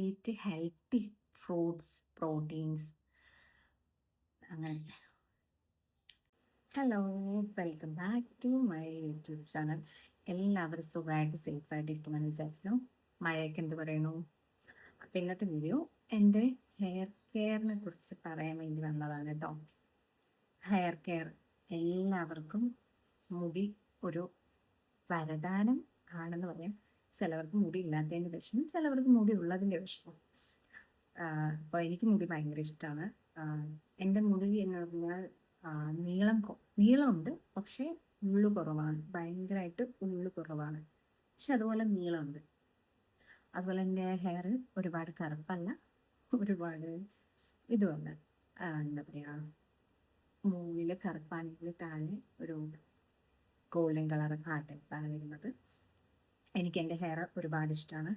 Eat healthy fruits, proteins, അങ്ങനെ. Hello, welcome back to my YouTube channel. എല്ലാവരും സുഖമായിട്ട് സേഫായിട്ട് ഇരിക്കുമെന്ന് വിചാരിക്കുന്നു. മഴയൊക്കെ എന്ത് പറയണു? അപ്പം ഇന്നത്തെ വീഡിയോ എൻ്റെ ഹെയർ കെയറിനെ കുറിച്ച് പറയാൻ വേണ്ടി വന്നതാണ് കേട്ടോ. ഹെയർ കെയർ എല്ലാവർക്കും മുടി ഒരു വരദാനം ആണെന്ന് പറയാം. ചിലവർക്ക് മുടി ഇല്ലാത്തതിൻ്റെ വിഷമം, ചിലവർക്ക് മുടി ഉള്ളതിൻ്റെ വിഷമം. അപ്പോൾ എനിക്ക് മുടി ഭയങ്കര ഇഷ്ടമാണ്. എൻ്റെ മുടി എന്ന് പറഞ്ഞാൽ നീളമുണ്ട്, പക്ഷേ ഉള്ളു കുറവാണ്. ഭയങ്കരമായിട്ട് ഉള്ളു കുറവാണ്, പക്ഷെ അതുപോലെ നീളമുണ്ട്. അതുപോലെ എൻ്റെ ഹെയർ ഒരുപാട് കറുപ്പല്ല, ഒരുപാട് ഇതുമല്ല. എന്താ പറയുക, മുകളിൽ കറുപ്പാണെങ്കിൽ താഴെ ഒരു ഗോൾഡൻ കളർ ആ ടൈപ്പാണ് വരുന്നത്. എനിക്ക് എൻ്റെ ഹെയർ ഒരുപാട് ഇഷ്ടമാണ്.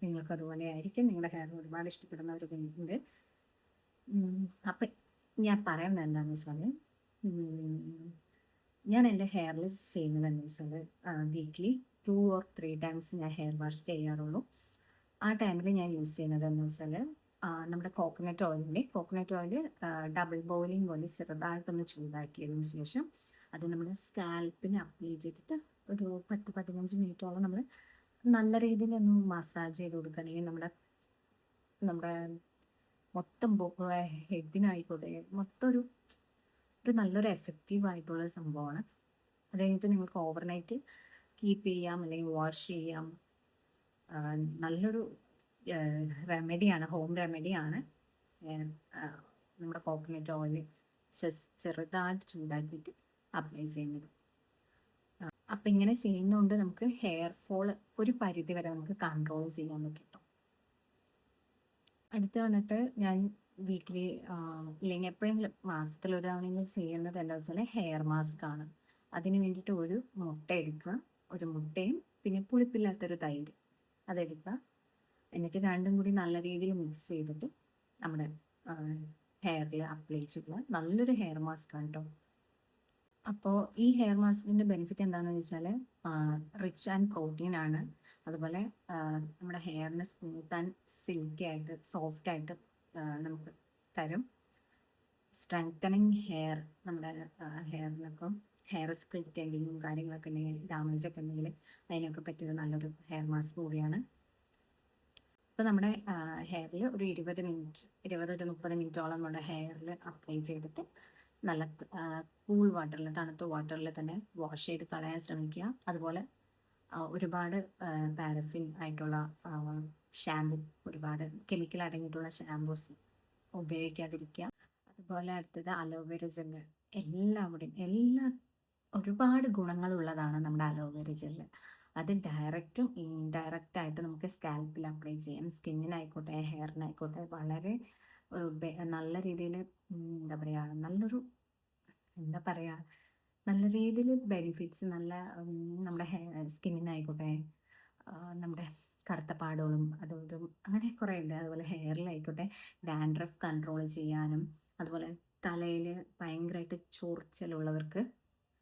നിങ്ങൾക്ക് അതുപോലെ ആയിരിക്കും, നിങ്ങളുടെ ഹെയർ ഒരുപാട് ഇഷ്ടപ്പെടുന്നവരുണ്ട്. അപ്പം ഞാൻ പറയുന്നത് എന്താണെന്ന് വെച്ചാൽ, ഞാൻ എൻ്റെ ഹെയറിൽ ചെയ്യുന്നത് എന്താണെന്ന് വെച്ചാൽ, വീക്ക്ലി 2 or 3 times ഞാൻ ഹെയർ വാഷ് ചെയ്യാറുള്ളൂ. ആ ടൈമിൽ ഞാൻ യൂസ് ചെയ്യുന്നത് എന്ന് വെച്ചാൽ, നമ്മുടെ കോക്കനട്ട് ഓയിൽ ഡബിൾ ബോയിലിംഗ് പോലെ ചെറുതായിട്ടൊന്ന് ചൂടാക്കിയതിന് ശേഷം അത് നമ്മുടെ സ്കാൽപ്പിന് അപ്ലൈ ചെയ്തിട്ട് ഒരു 10-15 മിനിറ്റോളം നമ്മൾ നല്ല രീതിയിൽ ഒന്ന് മസാജ് ചെയ്ത് കൊടുക്കുകയാണെങ്കിൽ നമ്മുടെ മൊത്തം ഹെഡിനായിക്കോട്ടെ, മൊത്തം ഒരു നല്ലൊരു എഫക്റ്റീവായിട്ടുള്ള സംഭവമാണ്. അത് കഴിഞ്ഞിട്ട് നിങ്ങൾക്ക് ഓവർനൈറ്റ് കീപ്പ് ചെയ്യാം, അല്ലെങ്കിൽ വാഷ് ചെയ്യാം. നല്ലൊരു റെമഡിയാണ്, ഹോം റെമഡിയാണ്. നമ്മുടെ കോക്കനട്ട് ഓയിൽ ചെറുതായിട്ട് ചൂടാക്കിയിട്ട് അപ്ലൈ ചെയ്യുന്നത്. അപ്പം ഇങ്ങനെ ചെയ്യുന്നതുകൊണ്ട് നമുക്ക് ഹെയർ ഫോൾ ഒരു പരിധി വരെ നമുക്ക് കൺട്രോൾ ചെയ്യാൻ പറ്റും. അടുത്ത് വന്നിട്ട് ഞാൻ വീക്കിലി ഇല്ലെങ്കിൽ എപ്പോഴെങ്കിലും മാസത്തിലൊരു തവണയെങ്കിലും ചെയ്യുന്നത് എന്താ വെച്ചാൽ ഹെയർ മാസ്ക് ആണ്. അതിന് വേണ്ടിയിട്ട് ഒരു മുട്ട എടുക്കുക, ഒരു മുട്ടയും പിന്നെ പുളിപ്പില്ലാത്തൊരു തൈര് അതെടുക്കുക. എന്നിട്ട് രണ്ടും കൂടി നല്ല രീതിയിൽ മിക്സ് ചെയ്തിട്ട് നമ്മുടെ ഹെയറിൽ അപ്ലൈ ചെയ്യുക. നല്ലൊരു ഹെയർ മാസ്ക് ആണ് കേട്ടോ. അപ്പോൾ ഈ ഹെയർ മാസ്കിൻ്റെ ബെനിഫിറ്റ് എന്താണെന്ന് വെച്ചാൽ, റിച്ച് ആൻഡ് പ്രോട്ടീൻ ആണ്. അതുപോലെ നമ്മുടെ ഹെയറിനെ സ്മൂത്ത് ആൻഡ് സിൽക്കി ആയിട്ട്, സോഫ്റ്റ് ആയിട്ട് നമുക്ക് തരും. സ്ട്രെങ്തനിങ് ഹെയർ, നമ്മുടെ ഹെയറിനൊക്കെ ഹെയർ സ്പ്ലിറ്റ് എന്തെങ്കിലും കാര്യങ്ങളൊക്കെ ഉണ്ടെങ്കിൽ, ഡാമേജ് ഒക്കെ ഉണ്ടെങ്കിൽ അതിനൊക്കെ പറ്റിയത് നല്ലൊരു ഹെയർ മാസ്ക് കൂടിയാണ്. ഇപ്പോൾ നമ്മുടെ ഹെയറിൽ ഒരു 20-30 മിനിറ്റോളം നമ്മുടെ ഹെയറിൽ അപ്ലൈ ചെയ്തിട്ട് നല്ല കൂൾ വാട്ടറിൽ, തണുത്ത വാട്ടറിൽ തന്നെ വാഷ് ചെയ്ത് കളയാൻ ശ്രമിക്കുക. അതുപോലെ ഒരുപാട് പാരഫിൻ ആയിട്ടുള്ള ഷാമ്പു, ഒരുപാട് കെമിക്കൽ അടങ്ങിയിട്ടുള്ള ഷാമ്പൂസ് ഉപയോഗിക്കാതിരിക്കുക. അതുപോലെ അടുത്തത് അലോവേര ജെല്ല്. ഒരുപാട് ഗുണങ്ങളുള്ളതാണ് നമ്മുടെ അലോവേര ജെല്ല്. അത് ഡയറക്റ്റും ഇൻഡയറക്റ്റായിട്ട് നമുക്ക് സ്കാൽപ്പിൽ അപ്ലൈ ചെയ്യാം. സ്കിന്നിനായിക്കോട്ടെ, ഹെയറിനായിക്കോട്ടെ വളരെ നല്ല രീതിയിൽ എന്താ രീതിയിൽ ബെനിഫിറ്റ്സ്, നമ്മുടെ സ്കിന്നിനായിക്കോട്ടെ, നമ്മുടെ കറുത്ത പാടുകളും അതും അങ്ങനെ കുറേ ഉണ്ട്. അതുപോലെ ഹെയറിലായിക്കോട്ടെ ഡാൻഡ്രഫ് കൺട്രോൾ ചെയ്യാനും, അതുപോലെ തലയിൽ ഭയങ്കരമായിട്ട് ചൊറിച്ചിലുള്ളവർക്ക്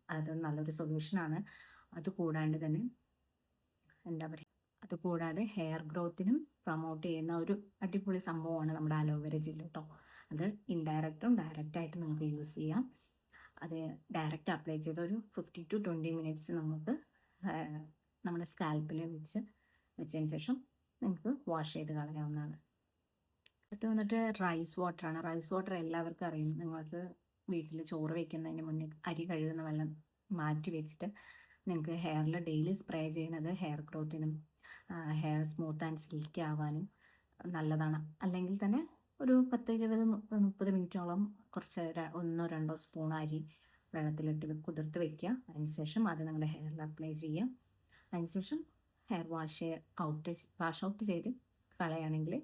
അത് നല്ലൊരു സൊല്യൂഷനാണ്. അതുകൂടാണ്ട് തന്നെ അതുകൂടാതെ ഹെയർ ഗ്രോത്തിനും പ്രൊമോട്ട് ചെയ്യുന്ന ഒരു അടിപൊളി സംഭവമാണ് നമ്മുടെ അലോവേര ജെല്ല് കേട്ടോ. അത് ഇൻഡയറക്റ്റും ഡയറക്റ്റായിട്ട് നമുക്ക് യൂസ് ചെയ്യാം. അത് ഡയറക്റ്റ് അപ്ലൈ ചെയ്ത് ഒരു 15-20 മിനിറ്റ്സ് നമുക്ക് നമ്മുടെ സ്കാൽപ്പിൽ വെച്ചതിന് ശേഷം നിങ്ങൾക്ക് വാഷ് ചെയ്ത് കളയാവുന്നതാണ്. അടുത്ത് വന്നിട്ട് റൈസ് വാട്ടറാണ്. റൈസ് വാട്ടർ എല്ലാവർക്കും അറിയും. നിങ്ങൾക്ക് വീട്ടിൽ ചോറ് വയ്ക്കുന്നതിന് മുന്നേ അരി കഴുകുന്ന വെള്ളം മാറ്റി വെച്ചിട്ട് നിങ്ങൾക്ക് ഹെയറിൽ ഡെയിലി സ്പ്രേ ചെയ്യുന്നത് ഹെയർ ഗ്രോത്തിനും ഹെയർ സ്മൂത്ത് ആൻഡ് സിൽക്കി ആവാനും നല്ലതാണ്. അല്ലെങ്കിൽ തന്നെ ഒരു 10-20-30 മിനിറ്റോളം കുറച്ച് 1-2 സ്പൂൺ അരി വെള്ളത്തിലിട്ട് കുതിർത്ത് വയ്ക്കുക. അതിനുശേഷം അത് നിങ്ങളുടെ ഹെയറിൽ അപ്ലൈ ചെയ്യുക. അതിനുശേഷം ഹെയർ വാഷ് ഔട്ട് ചെയ്ത് കളയുകയാണെങ്കിൽ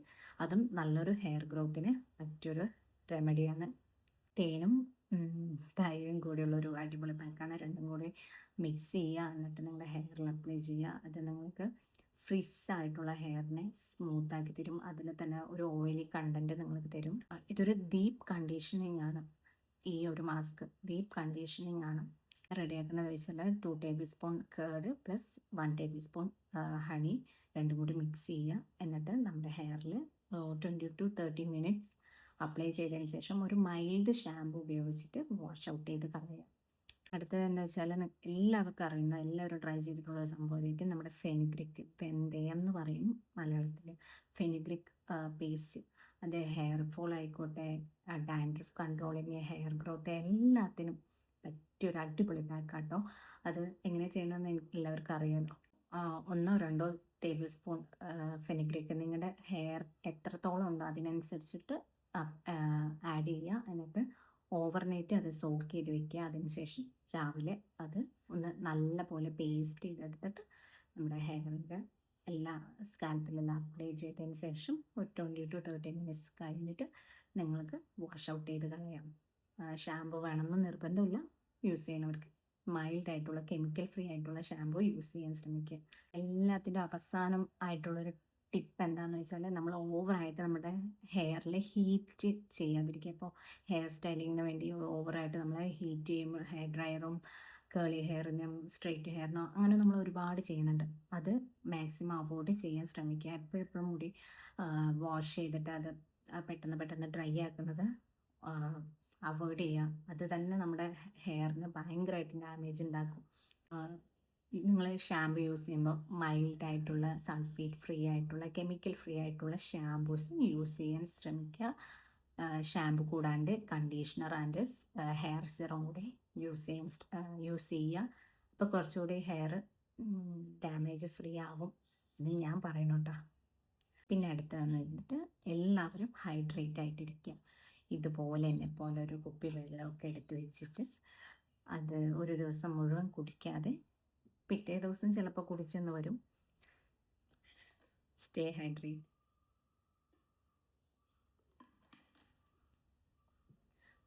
അതും നല്ലൊരു ഹെയർ ഗ്രോത്തിന് മറ്റൊരു റെമഡിയാണ്. തേനും തൈരും കൂടിയുള്ളൊരു അടിപൊളി പാക്കാണ്. രണ്ടും കൂടി മിക്സ് ചെയ്യുക, എന്നിട്ട് നിങ്ങളുടെ ഹെയറിൽ അപ്ലൈ ചെയ്യുക. അത് നിങ്ങൾക്ക് ഫ്രിസ്സായിട്ടുള്ള ഹെയറിനെ സ്മൂത്താക്കി തരും. അതിൽ തന്നെ ഒരു ഓയിലി കണ്ടൻറ്റ് നിങ്ങൾക്ക് തരും. ഇതൊരു ഡീപ്പ് കണ്ടീഷനിങ് ആണ്. ഈ ഒരു മാസ്ക് ഡീപ്പ് കണ്ടീഷനിങ് ആണ്. റെഡിയാക്കുന്നത് വെച്ചാൽ 2 table spoon curd plus 1 table spoon honey രണ്ടും കൂടി മിക്സ് ചെയ്യുക. എന്നിട്ട് നമ്മുടെ ഹെയറിൽ 20 to 30 മിനിറ്റ്സ് അപ്ലൈ ചെയ്തതിന് ശേഷം ഒരു മൈൽഡ് ഷാമ്പു ഉപയോഗിച്ചിട്ട് വാഷ് ഔട്ട് ചെയ്ത് കളയുക. അടുത്തത് എന്താ വെച്ചാൽ എല്ലാവർക്കും അറിയുന്ന, എല്ലാവരും ട്രൈ ചെയ്തിട്ടുള്ള ഒരു സംഭവമായിരിക്കും നമ്മുടെ ഫെനിഗ്രിക്, വെന്തയം എന്ന് പറയും മലയാളത്തിൽ. ഫെനിഗ്രിക് പേസ്റ്റ്. അത് ഹെയർ ഫോൾ ആയിക്കോട്ടെ, ഡാൻഡ്രഫ് കൺട്രോളിങ്, ഹെയർ ഗ്രോത്ത്, എല്ലാത്തിനും പറ്റിയൊരു അടിപൊളി പാക്കാട്ടോ. അത് എങ്ങനെ ചെയ്യണമെന്ന് എനിക്ക് എല്ലാവർക്കും അറിയാമല്ലോ. 1-2 ടേബിൾ സ്പൂൺ ഫെനിഗ്രിക് നിങ്ങളുടെ ഹെയർ എത്രത്തോളം ഉണ്ടോ അതിനനുസരിച്ചിട്ട് ആഡ് ചെയ്യുക. എന്നിട്ട് ഓവർനൈറ്റ് അത് സോക്ക് ചെയ്ത് വെക്കുക. അതിനുശേഷം രാവിലെ അത് ഒന്ന് നല്ല പോലെ പേസ്റ്റ് ചെയ്തെടുത്തിട്ട് നമ്മുടെ ഹെയറിൻ്റെ എല്ലാ സ്കാൽപ്പിലെല്ലാം അപ്ലൈ ചെയ്തതിന് ശേഷം ഒരു 20 to 30 മിനിറ്റ്സ് കഴിഞ്ഞിട്ട് നിങ്ങൾക്ക് വാഷ് ഔട്ട് ചെയ്ത് കളയാം. ഷാമ്പു വേണമെന്ന് നിർബന്ധമില്ല. യൂസ് ചെയ്യുന്നവർക്ക് മൈൽഡായിട്ടുള്ള കെമിക്കൽ ഫ്രീ ആയിട്ടുള്ള ഷാമ്പു യൂസ് ചെയ്യാൻ ശ്രമിക്കുക. എല്ലാത്തിൻ്റെ അവസാനം ആയിട്ടുള്ളൊരു ടിപ്പ് എന്താണെന്ന് വെച്ചാൽ നമ്മൾ ഓവറായിട്ട് നമ്മുടെ ഹെയറിൽ ഹീറ്റ് ചെയ്യാതിരിക്കുക. ഇപ്പോൾ ഹെയർ സ്റ്റൈലിങ്ങിന് വേണ്ടി ഓവറായിട്ട് നമ്മൾ ഹീറ്റ് ചെയ്യുമ്പോൾ ഹെയർ ഡ്രയറും കേളി ഹെയറിനും സ്ട്രെയിറ്റ് ഹെയറിനും അങ്ങനെ നമ്മൾ ഒരുപാട് ചെയ്യുന്നുണ്ട്. അത് മാക്സിമം അവോയ്ഡ് ചെയ്യാൻ ശ്രമിക്കുക. എപ്പോഴെപ്പോഴും മുടി വാഷ് ചെയ്തിട്ട് അത് പെട്ടെന്ന് ഡ്രൈ ആക്കുന്നത് അവോയ്ഡ് ചെയ്യുക. അത് തന്നെ നമ്മുടെ ഹെയറിന് ഭയങ്കരമായിട്ട് ഡാമേജ് ഉണ്ടാക്കും. നിങ്ങൾ ഷാമ്പു യൂസ് ചെയ്യുമ്പോൾ മൈൽഡായിട്ടുള്ള സൾഫേറ്റ് ഫ്രീ ആയിട്ടുള്ള കെമിക്കൽ ഫ്രീ ആയിട്ടുള്ള ഷാമ്പൂസ് യൂസ് ചെയ്യാൻ ശ്രമിക്കുക. ഷാമ്പു കൂടാണ്ട് കണ്ടീഷണർ ആൻഡ് ഹെയർ സിറം കൂടി യൂസ് ചെയ്യുക. അപ്പോൾ കുറച്ചുകൂടി ഹെയർ ഡാമേജ് ഫ്രീ ആവും എന്ന് ഞാൻ പറയുന്നു കേട്ടോ. പിന്നെ അടുത്തതെന്ന് വെച്ചിട്ട് എല്ലാവരും ഹൈഡ്രേറ്റ് ആയിട്ടിരിക്കുക. ഇതുപോലെ എന്നെപ്പോലെ ഒരു കുപ്പി വെള്ളമൊക്കെ എടുത്ത് വെച്ചിട്ട് അത് ഒരു ദിവസം മുഴുവൻ കുടിക്കാതെ പിറ്റേ ദിവസം ചിലപ്പോൾ കുടിച്ചെന്ന് വരും. Stay hydrate.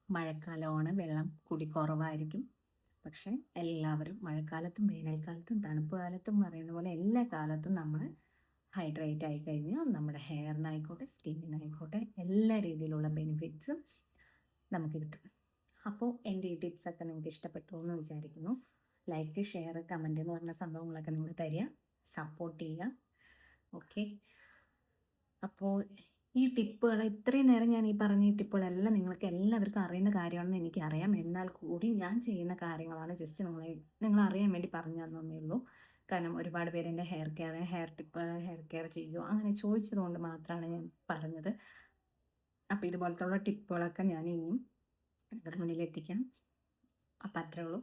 മഴക്കാലമാണ്, വെള്ളം കുടി കുറവായിരിക്കും. പക്ഷേ എല്ലാവരും മഴക്കാലത്തും വേനൽക്കാലത്തും തണുപ്പ് കാലത്തും പറയുന്ന പോലെ എല്ലാ കാലത്തും നമ്മൾ ഹൈഡ്രേറ്റ് ആയി കഴിഞ്ഞാൽ നമ്മുടെ ഹെയറിനായിക്കോട്ടെ സ്കിന്നിനായിക്കോട്ടെ എല്ലാ രീതിയിലുള്ള ബെനിഫിറ്റ്സും നമുക്ക് കിട്ടും. അപ്പോൾ എൻ്റെ ഈ ടിപ്സൊക്കെ നിങ്ങൾക്ക് ഇഷ്ടപ്പെട്ടു എന്ന് വിചാരിക്കുന്നു. ലൈക്ക്, ഷെയർ, കമൻറ്റ് എന്ന് പറഞ്ഞ സംഭവങ്ങളൊക്കെ നിങ്ങൾ തരിക, സപ്പോർട്ട് ചെയ്യുക. ഓക്കെ. അപ്പോൾ ഈ ടിപ്പുകൾ ഇത്രയും നേരം ഞാൻ ഈ പറഞ്ഞ ഈ ടിപ്പുകളെല്ലാം നിങ്ങൾക്ക് എല്ലാവർക്കും അറിയുന്ന കാര്യമാണെന്ന് എനിക്കറിയാം. എന്നാൽ കൂടി ഞാൻ ചെയ്യുന്ന കാര്യങ്ങളാണ് ജസ്റ്റ് നിങ്ങൾ അറിയാൻ വേണ്ടി പറഞ്ഞു തന്നേ ഉള്ളൂ. കാരണം ഒരുപാട് പേര് എൻ്റെ ഹെയർ കെയർ ചെയ്യുമോ അങ്ങനെ ചോദിച്ചതുകൊണ്ട് മാത്രമാണ് ഞാൻ പറഞ്ഞത്. അപ്പോൾ ഇതുപോലത്തുള്ള ടിപ്പുകളൊക്കെ ഞാൻ ഇനിയും നിങ്ങളുടെ മുന്നിൽ എത്തിക്കാം. അപ്പോൾ അത്രേ ഉള്ളൂ.